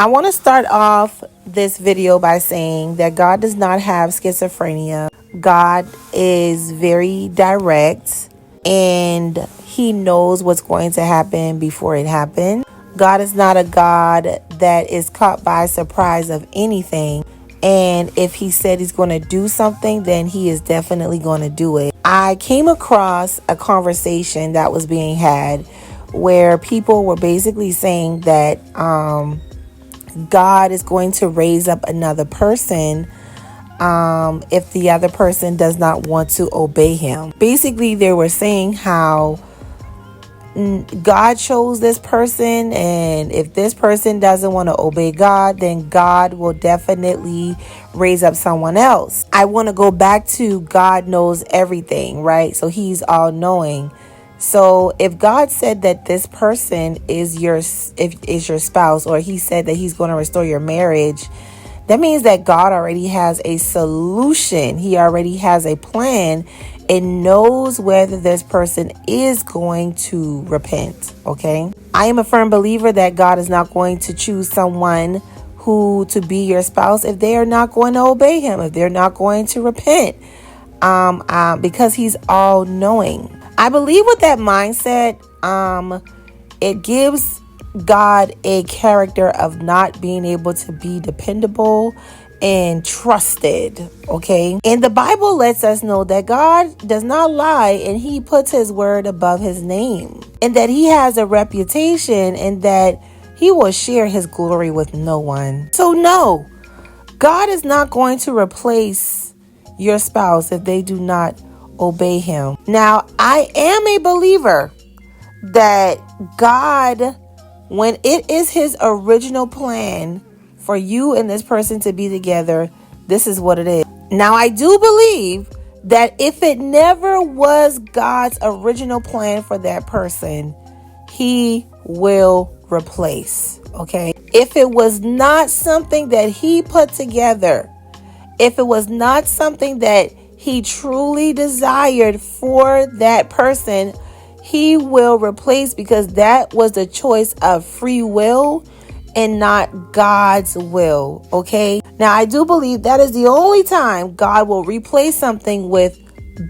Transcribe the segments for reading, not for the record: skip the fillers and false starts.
I want to start off this video by saying that God does not have schizophrenia. God is very direct and he knows what's going to happen before it happens. God is not a God that is caught by surprise of anything. And if he said he's going to do something, then he is definitely going to do it. I came across a conversation that was being had where people were basically saying that God is going to raise up another person if the other person does not want to obey him. Basically, they were saying how God chose this person, and if this person doesn't want to obey God, then God will definitely raise up someone else. I want to go back to God knows everything, right? So he's all knowing. So if God said that this person is your spouse, or he said that he's going to restore your marriage, that means that God already has a solution. He already has a plan and knows whether this person is going to repent. Okay. I am a firm believer that God is not going to choose someone who to be your spouse if they are not going to obey him, if they're not going to repent, because he's all knowing. I believe with that mindset, it gives God a character of not being able to be dependable and trusted. Okay. And the Bible lets us know that God does not lie, and he puts his word above his name, and that he has a reputation, and that he will share his glory with no one. So no, God is not going to replace your spouse if they do not obey him. Now, I am a believer that God, when it is his original plan for you and this person to be together, this is what it is. Now, I do believe that if it never was God's original plan for that person, he will replace. Okay. If it was not something that he put together, if it was not something that he truly desired for that person, he will replace, because that was the choice of free will and not God's will. Okay. Now, I do believe that is the only time God will replace something with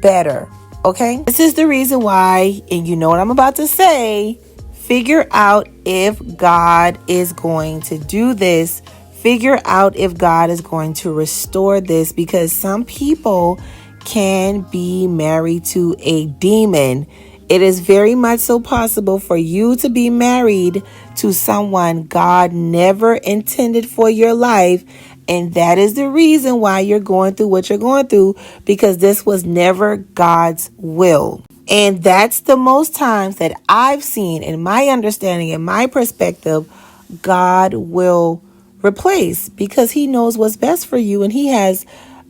better. Okay. This is the reason why, and you know what I'm about to say, figure out if God is going to do this. Figure out if God is going to restore this, because some people can be married to a demon. It is very much so possible for you to be married to someone God never intended for your life. And that is the reason why you're going through what you're going through, because this was never God's will. And that's the most times that I've seen, in my understanding, in my perspective, God will replace, because he knows what's best for you, and he has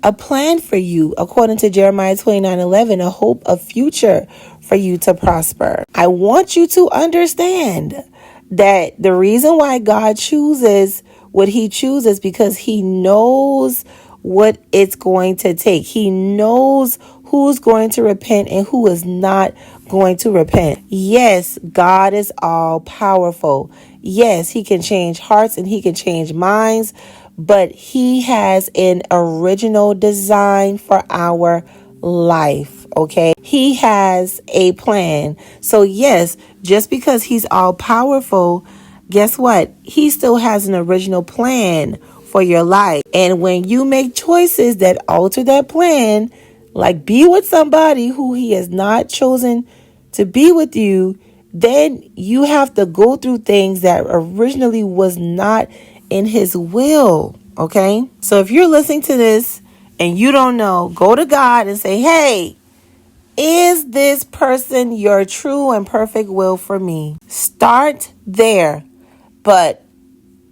a plan for you, according to Jeremiah 29:11, a hope of future for you to prosper. I want you to understand that the reason why God chooses what he chooses, because he knows what it's going to take. He knows who's going to repent and who is not going to repent. Yes, God is all powerful. Yes, he can change hearts and he can change minds, but he has an original design for our life. Okay. He has a plan. So yes, just because he's all powerful, guess what? He still has an original plan for your life. And when you make choices that alter that plan, like be with somebody who he has not chosen to be with you, then you have to go through things that originally was not in his will. Okay. So if you're listening to this and you don't know, go to God and say, hey, is this person your true and perfect will for me? Start there. But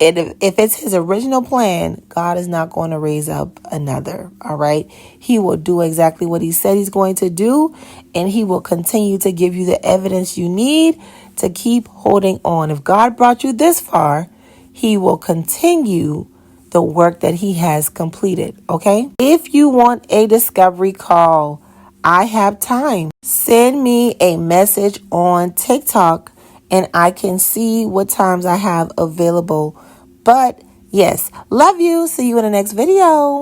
if it's his original plan, God is not going to raise up another. All right. He will do exactly what he said he's going to do. And he will continue to give you the evidence you need to keep holding on. If God brought you this far, he will continue the work that he has completed. Okay. If you want a discovery call, I have time. Send me a message on TikTok and I can see what times I have available But yes, love you. See you in the next video.